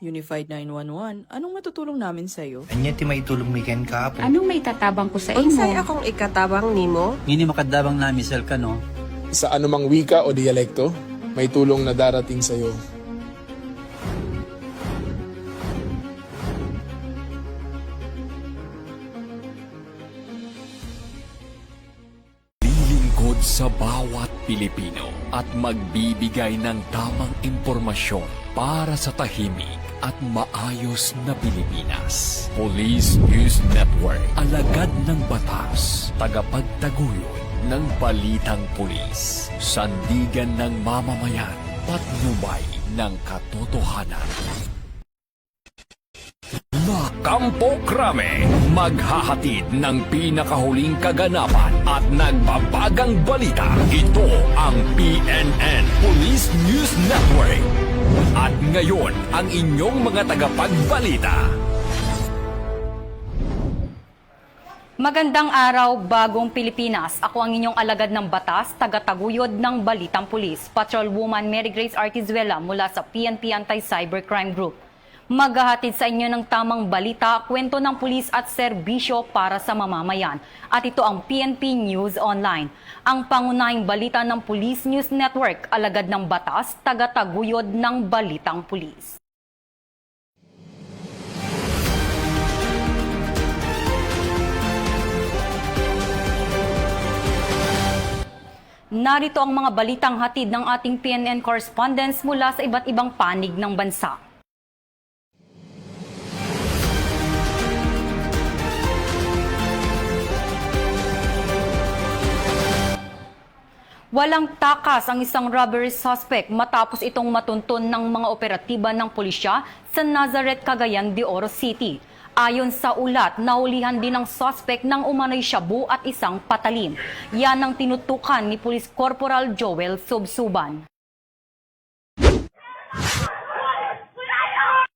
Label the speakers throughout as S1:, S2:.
S1: Unified 911, anong matutulong namin sa'yo?
S2: Anya ti maitulong mi ken kahapon.
S3: Anong may tatabang ko sa imo?
S4: Unsay akong ikatabang nimo?
S5: Ngini makadabang na misal ka no.
S6: Sa anumang wika o dialekto, may tulong na darating sa iyo.
S7: Lilingkod sa bawat Pilipino at magbibigay ng tamang impormasyon para sa tahimik at maayos na Pilipinas. Police News Network, alagad ng batas, tagapagtaguyod ng balitang pulis, sandigan ng mamamayan, patnubay ng katotohanan. Kampo Krame, maghahatid ng pinakahuling kaganapan at nagbabagang balita. Ito ang PNN Police News Network. At ngayon, ang inyong mga tagapagbalita.
S8: Magandang araw, bagong Pilipinas. Ako ang inyong alagad ng batas, tagataguyod ng Balitang Pulis, Patrolwoman Mary Grace Artizuela mula sa PNP Anti-Cybercrime Group. Maghahatid sa inyo ng tamang balita, kwento ng pulis at serbisyo para sa mamamayan. At ito ang PNP News Online. Ang pangunahing balita ng Police News Network, alagad ng batas, tagataguyod ng Balitang Pulis. Narito ang mga balitang hatid ng ating PNN correspondents mula sa iba't ibang panig ng bansa. Walang takas ang isang robbery suspect matapos itong matuntun ng mga operatiba ng pulisya sa Nazareth, Cagayan de Oro City. Ayon sa ulat, nahulihan din ng suspect ng umano'y shabu at isang patalim. Yan ang tinutukan ni Police Corporal Joel Subsuban.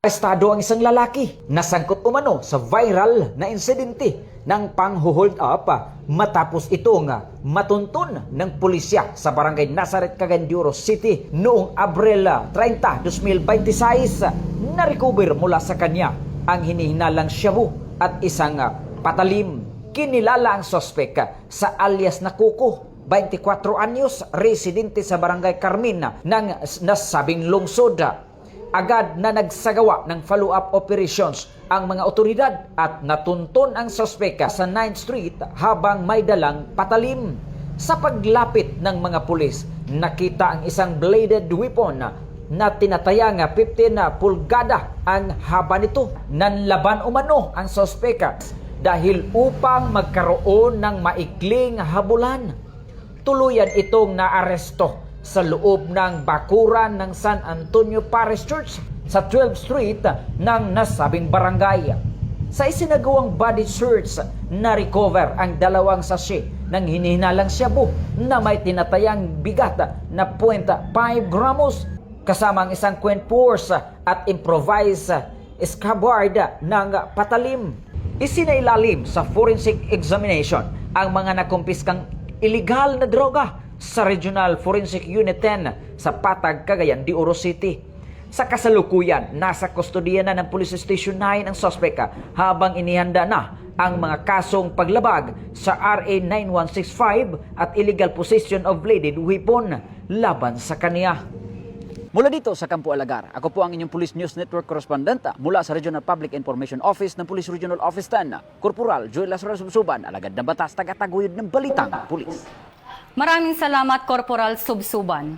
S9: Arestado ang isang lalaki na sangkot umano sa viral na insidente ng pang-hold up matapos itong matuntun ng pulisya sa barangay Nazareth, Cagayan de Oro City noong Abril 30, 2026. Na-recover mula sa kanya ang hinihinalang shabu at isang patalim. Kinilala ang sospek sa alias na Kuko, 24 anyos, residente sa barangay Carmina ng nasabing lungsod. Agad na nagsagawa ng follow-up operations ang mga otoridad at natuntun ang sospeka sa 9th Street habang may dalang patalim. Sa paglapit ng mga pulis, nakita ang isang bladed weapon na tinatayang 15 pulgada ang haba nito. Nanlaban umano ang sospeka dahil upang magkaroon ng maikling habulan. Tuluyan itong naaresto sa loob ng bakuran ng San Antonio Parish Church sa 12th Street ng nasabing barangay. Sa isinagawang body search, na-recover ang 2 sachet ng hinihinalang shabu na may tinatayang bigat na 0.5 gramos kasama ang isang quenpors at improvised scabbard ng patalim. Isinailalim sa forensic examination ang mga nakumpiskang iligal na droga sa Regional Forensic Unit 10 sa Patag, Cagayan de Oro City. Sa kasalukuyan, nasa kustodiya na ng Police Station 9 ang sospeka habang inihanda na ang mga kasong paglabag sa RA 9165 at illegal possession of bladed weapon laban sa kaniya.
S10: Mula dito sa Kampo Alagar, ako po ang inyong Police News Network correspondent mula sa Regional Public Information Office ng Police Regional Office 10, Corporal Joel Lazaro Subsuban, alagad ng batas, tagataguyod ng balitang pulis.
S8: Maraming salamat, Corporal Subsuban.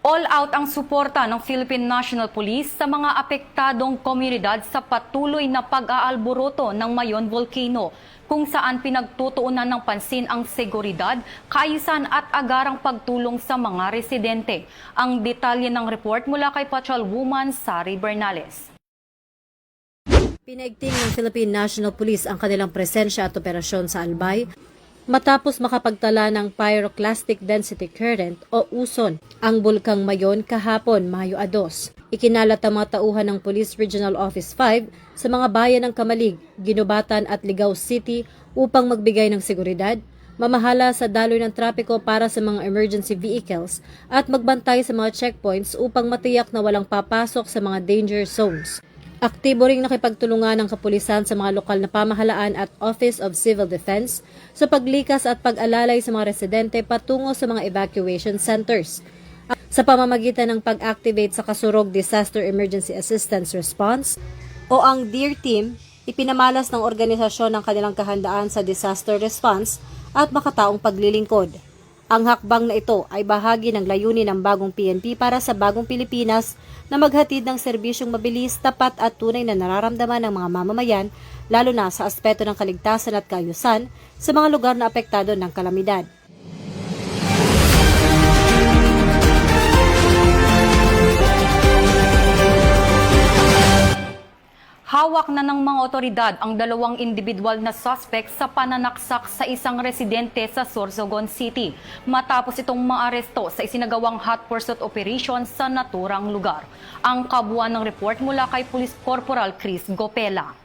S8: All out ang suporta ng Philippine National Police sa mga apektadong komunidad sa patuloy na pag-aalboroto ng Mayon Volcano, kung saan pinagtutuunan ng pansin ang seguridad, kaayusan at agarang pagtulong sa mga residente. Ang detalye ng report mula kay Patrolwoman Sari Bernales.
S11: Pinaigting ng Philippine National Police ang kanilang presensya at operasyon sa Albay matapos makapagtala ng pyroclastic density current o USON ang bulkang Mayon kahapon, Mayo 2. Ikinalat ang mga tauhan ng Police Regional Office 5 sa mga bayan ng Kamalig, Ginubatan at Ligao City upang magbigay ng seguridad, mamahala sa daloy ng trapiko para sa mga emergency vehicles at magbantay sa mga checkpoints upang matiyak na walang papasok sa mga danger zones. Aktibo ring nakipagtulungan ng kapulisan sa mga lokal na pamahalaan at Office of Civil Defense sa paglikas at pag-alalay sa mga residente patungo sa mga evacuation centers. Sa pamamagitan ng pag-activate sa Kasurog Disaster Emergency Assistance Response o ang DEAR Team, ipinamalas ng organisasyon ng kanilang kahandaan sa disaster response at makataong paglilingkod. Ang hakbang na ito ay bahagi ng layunin ng bagong PNP para sa bagong Pilipinas na maghatid ng serbisyong mabilis, tapat at tunay na nararamdaman ng mga mamamayan, lalo na sa aspeto ng kaligtasan at kaayusan sa mga lugar na apektado ng kalamidad.
S8: Hawak na ng mga otoridad ang 2 individual na suspect sa pananaksak sa isang residente sa Sorsogon City matapos itong maaresto sa isinagawang hot pursuit operation sa naturang lugar. Ang kabuuan ng report mula kay Police Corporal Chris Gopela.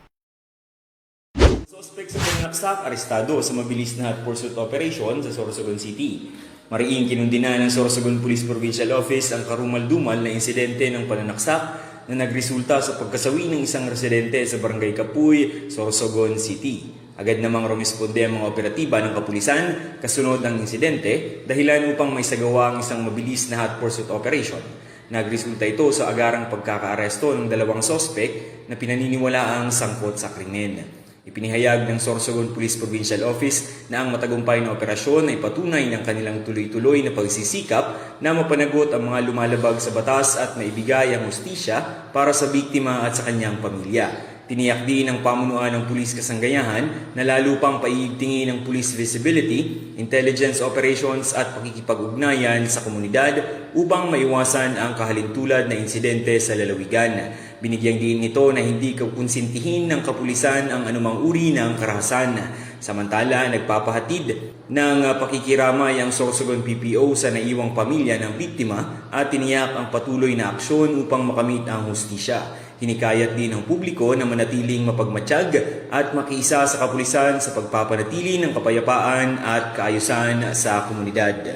S3: Suspect sa pananaksak arestado sa mabilis na hot pursuit operation sa Sorsogon City. Mariing kinundina ng Sorsogon Police Provincial Office ang karumal-dumal na insidente ng pananaksak na nagresulta sa pagkasawi ng isang residente sa Barangay Kapuy, Sorsogon City. Agad namang rumisponde ang mga operatiba ng kapulisan kasunod ng insidente dahilan upang maisagawa ang isang mabilis na hot pursuit operation. Nagresulta ito sa agarang pagkakaaresto ng 2 sospek na pinaniniwalaang sangkot sa krimen. Ipinahayag ng Sorsogon Police Provincial Office na ang matagumpay na operasyon ay patunay ng kanilang tuloy-tuloy na pagsisikap na mapanagot ang mga lumalabag sa batas at maibigay ang hustisya para sa biktima at sa kanyang pamilya. Tiniyak din ng pamunuan ng pulis kasanggayahan na lalo pang paiigtingin ng police visibility, intelligence operations at pakikipag-ugnayan sa komunidad upang maiwasan ang kahalintulad na insidente sa lalawigan. Binigyang din nito na hindi kukonsintihin ng kapulisan ang anumang uri ng karahasan. Samantala, nagpapahatid ng pakikiramay ang Sorsogon PPO sa naiwang pamilya ng biktima at tiniyak ang patuloy na aksyon upang makamit ang hustisya. Hinikayat din ng publiko na manatiling mapagmatsyag at makiisa sa kapulisan sa pagpapanatili ng kapayapaan at kaayusan sa komunidad.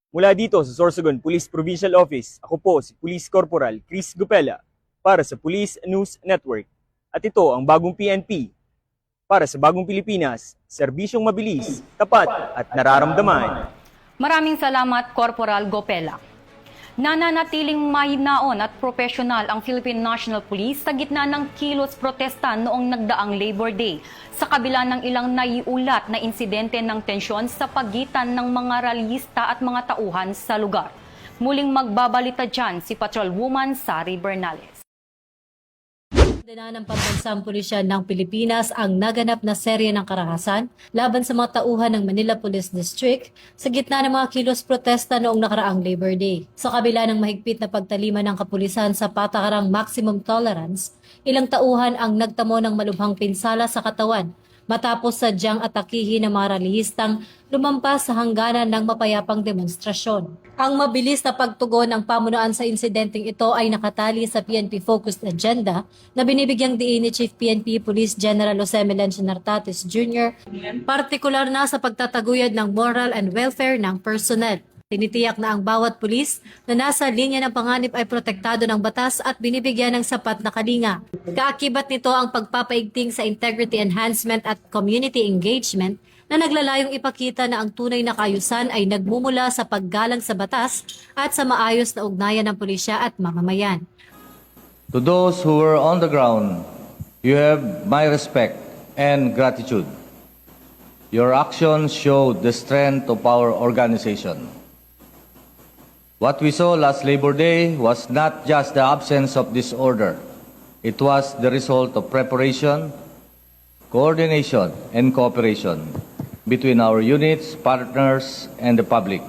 S12: Mula dito sa Sorsogon Police Provincial Office, ako po si Police Corporal Chris Gopela para sa Police News Network. At ito ang bagong PNP para sa bagong Pilipinas, serbisyong mabilis, tapat at nararamdaman.
S8: Maraming salamat, Corporal Gopela. Nananatiling mahinaon at profesional ang Philippine National Police sa gitna ng kilos protesta noong nagdaang Labor Day sa kabila ng ilang naiulat na insidente ng tensyon sa pagitan ng mga rallyista at mga tauhan sa lugar. Muling magbabalita dyan si Patrolwoman Sari Bernales.
S11: Dina ng pambansang pulisya ng Pilipinas ang naganap na serye ng karahasan laban sa mga tauhan ng Manila Police District sa gitna ng mga kilos protesta noong nakaraang Labor Day. Sa kabila ng mahigpit na pagtalima ng kapulisan sa patakarang maximum tolerance, ilang tauhan ang nagtamo ng malubhang pinsala sa katawan matapos sadyang atakihin ng mga rallyistang lumampas sa hangganan ng mapayapang demonstrasyon. Ang mabilis na pagtugon ng pamunuan sa insidenteng ito ay nakatali sa PNP-focused agenda na binibigyang diin ni Chief PNP Police General Jose Melencio Nartates Jr., partikular na sa pagtataguyod ng moral and welfare ng personnel. Tinitiyak na ang bawat pulis na nasa linya ng panganib ay protektado ng batas at binibigyan ng sapat na kalinga. Kaakibat nito ang pagpapaigting sa integrity enhancement at community engagement na naglalayong ipakita na ang tunay na kaayusan ay nagmumula sa paggalang sa batas at sa maayos na ugnayan ng pulisya at mamamayan.
S13: To those who were on the ground, you have my respect and gratitude. Your actions showed the strength of our organization. What we saw last Labor Day was not just the absence of disorder. It was the result of preparation, coordination, and cooperation between our units, partners, and the public.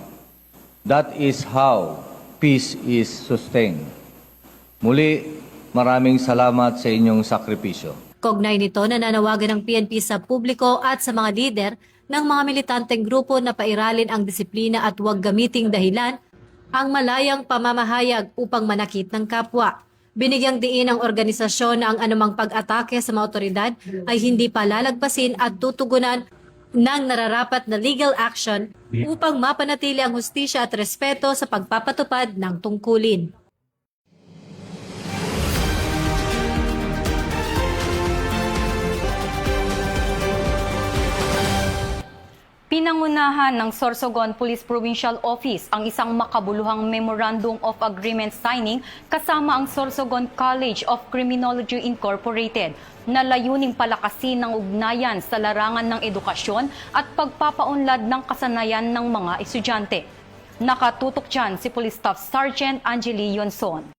S13: That is how peace is sustained. Muli, maraming salamat sa inyong sakripisyo.
S11: Kaugnay nito, nananawagan ng PNP sa publiko at sa mga lider ng mga militanteng grupo na pairalin ang disiplina at huwag gamiting dahilan ang malayang pamamahayag upang manakit ng kapwa. Binigyang diin ng organisasyon na ang anumang pag-atake sa mga otoridad ay hindi palalagpasin at tutugunan ng nararapat na legal action upang mapanatili ang hustisya at respeto sa pagpapatupad ng tungkulin.
S8: Pinangunahan ng Sorsogon Police Provincial Office ang isang makabuluhang Memorandum of Agreement signing kasama ang Sorsogon College of Criminology Incorporated na layuning palakasin ng ugnayan sa larangan ng edukasyon at pagpapaunlad ng kasanayan ng mga estudyante. Nakatutok dyan si Police Staff Sergeant Angeli Yonson.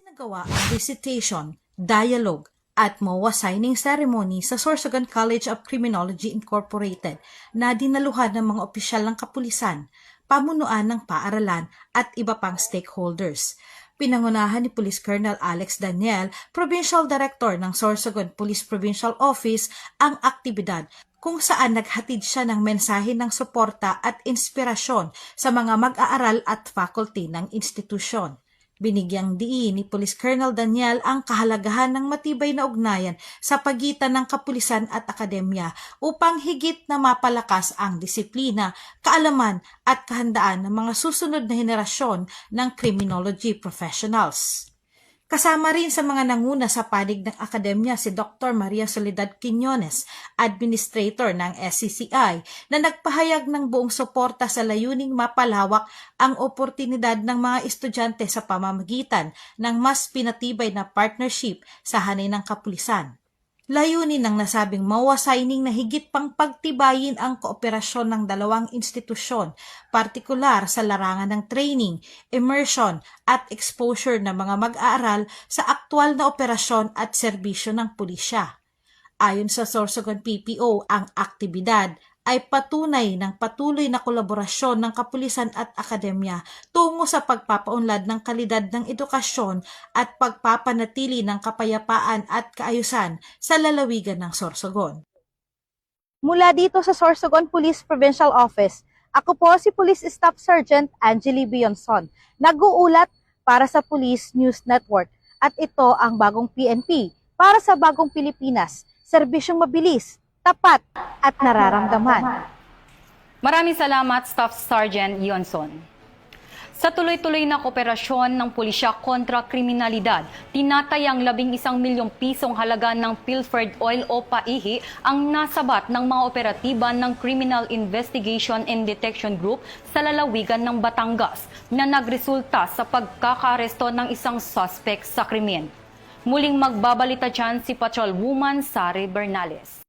S14: Nagawa ang recitation, dialogue, at MOA signing ceremony sa Sorsogon College of Criminology Incorporated na dinaluhan ng mga opisyal ng kapulisan, pamunuan ng paaralan at iba pang stakeholders. Pinangunahan ni Police Colonel Alex Daniel, Provincial Director ng Sorsogon Police Provincial Office, ang aktibidad kung saan naghatid siya ng mensahe ng suporta at inspirasyon sa mga mag-aaral at faculty ng institusyon. Binigyang diin ni Police Colonel Daniel ang kahalagahan ng matibay na ugnayan sa pagitan ng kapulisan at akademya upang higit na mapalakas ang disiplina, kaalaman at kahandaan ng mga susunod na henerasyon ng criminology professionals. Kasama rin sa mga nanguna sa panig ng akademya si Dr. Maria Soledad Quiñones, Administrator ng SCCI, na nagpahayag ng buong suporta sa layuning mapalawak ang oportunidad ng mga estudyante sa pamamagitan ng mas pinatibay na partnership sa hanay ng kapulisan. Layunin ng nasabing MOA signing na higit pang pagtibayin ang kooperasyon ng dalawang institusyon, partikular sa larangan ng training, immersion at exposure ng mga mag-aaral sa aktwal na operasyon at serbisyo ng pulisya. Ayon sa Sorsogon PPO, ang aktibidad ay patunay ng patuloy na kolaborasyon ng kapulisan at akademya tungo sa pagpapaunlad ng kalidad ng edukasyon at pagpapanatili ng kapayapaan at kaayusan sa lalawigan ng Sorsogon.
S15: Mula dito sa Sorsogon Police Provincial Office, ako po si Police Staff Sergeant Angeli Bionson, nag-uulat para sa Police News Network, at ito ang bagong PNP para sa bagong Pilipinas, serbisyong mabilis, tapat at nararamdaman.
S8: Maraming salamat, Staff Sergeant Yonson. Sa tuloy-tuloy na kooperasyon ng pulisya kontra kriminalidad, tinatayang 11 milyong pisong halaga ng pilfered oil o paihi ang nasabat ng mga operatiba ng Criminal Investigation and Detection Group sa lalawigan ng Batangas na nagresulta sa pagkakaaresto ng isang suspect sa krimen. Muling magbabalita dyan si Patrolwoman Sari Bernales.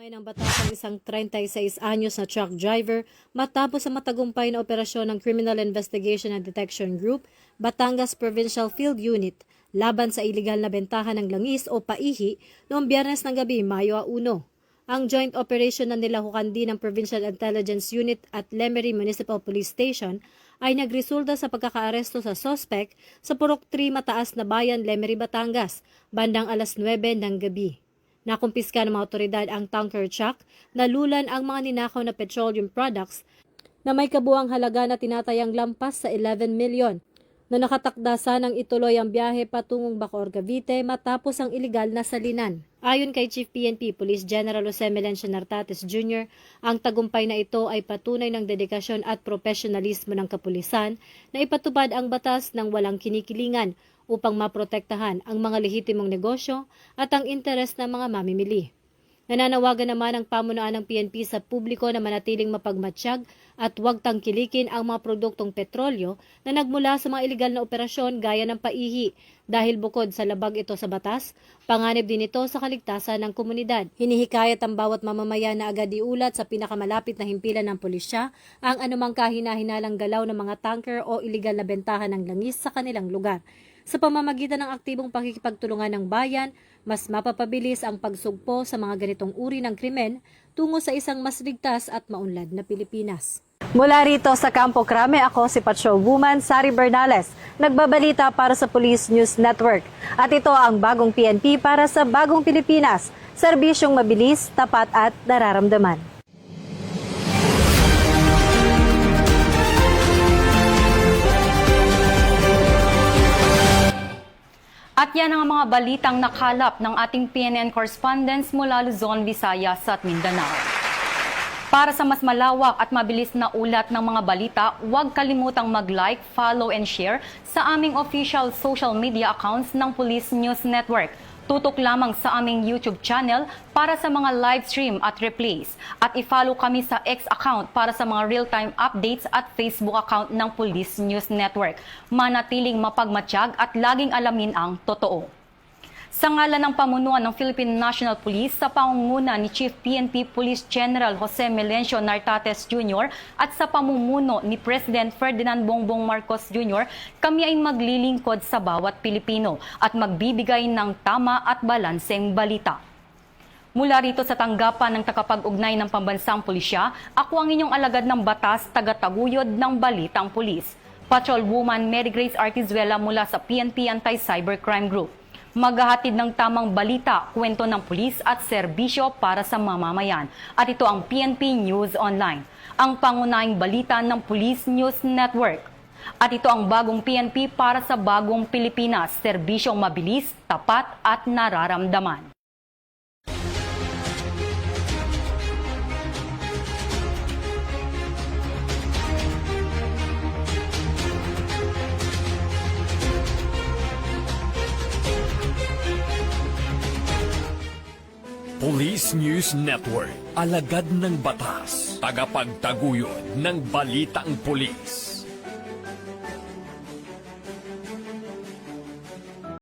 S11: May ng batas ang isang 36 anyos na truck driver matapos ang matagumpay na operasyon ng Criminal Investigation and Detection Group, Batangas Provincial Field Unit, laban sa iligal na bentahan ng langis o paihi noong Biyernes ng gabi, Mayo 1. Ang joint operation na nilahukan din ng Provincial Intelligence Unit at Lemery Municipal Police Station ay nagresulta sa pagkakaaresto sa suspect sa Purok 3 Mataas na Bayan, Lemery, Batangas, bandang alas 9 ng gabi. Nakumpiska ng mga otoridad ang tanker truck na lulan ang mga ninakaw na petroleum products na may kabuang halaga na tinatayang lampas sa 11 milyon na nakatakda sanang ituloy ang biyahe patungong Bacoor, Cavite matapos ang iligal na salinan. Ayon kay Chief PNP Police General Jose Melencio Nartates Jr., ang tagumpay na ito ay patunay ng dedikasyon at profesionalismo ng kapulisan na ipatupad ang batas ng walang kinikilingan upang maprotektahan ang mga lehitimong negosyo at ang interes ng mga mamimili. Nananawagan naman ang pamunuan ng PNP sa publiko na manatiling mapagmatsyag at huwag tangkilikin ang mga produktong petrolyo na nagmula sa mga iligal na operasyon gaya ng paihi dahil bukod sa labag ito sa batas, panganib din ito sa kaligtasan ng komunidad. Hinihikayat ang bawat mamamayan na agad iulat sa pinakamalapit na himpilan ng pulisya ang anumang kahina-hinalang galaw ng mga tanker o iligal na bentahan ng langis sa kanilang lugar. Sa pamamagitan ng aktibong pakikipagtulungan ng bayan, mas mapapabilis ang pagsugpo sa mga ganitong uri ng krimen tungo sa isang mas ligtas at maunlad na Pilipinas.
S15: Mula rito sa Campo Crame, ako si Patrolwoman Sari Bernales, nagbabalita para sa Police News Network. At ito ang bagong PNP para sa bagong Pilipinas, serbisyong mabilis, tapat at nararamdaman.
S8: At yan ang mga balitang nakalap ng ating PNN correspondents mula Luzon, Visayas at Mindanao. Para sa mas malawak at mabilis na ulat ng mga balita, huwag kalimutang mag-like, follow and share sa aming official social media accounts ng Police News Network. Tutok lamang sa aming YouTube channel para sa mga live stream at replays. At i-follow kami sa X account para sa mga real-time updates at Facebook account ng Police News Network. Manatiling mapagmatsyag at laging alamin ang totoo. Sa ngalan ng pamunuan ng Philippine National Police sa pangunguna ni Chief PNP Police General Jose Melencio Nartates Jr. at sa pamumuno ni President Ferdinand Bongbong Marcos Jr., kami ay maglilingkod sa bawat Pilipino at magbibigay ng tama at balanseng balita. Mula rito sa tanggapan ng takapag-ugnay ng pambansang pulisya, ako ang inyong alagad ng batas, taga-taguyod ng Balitang Pulis. Patrolwoman Mary Grace Artizuela mula sa PNP Anti-Cybercrime Group. Maghahatid ng tamang balita, kwento ng pulis at serbisyo para sa mamamayan. At ito ang PNP News Online, ang pangunahing balita ng Police News Network. At ito ang bagong PNP para sa bagong Pilipinas, serbisyong mabilis, tapat at nararamdaman.
S7: Police News Network, alagad ng batas, tagapagtaguyod ng balitang pulis.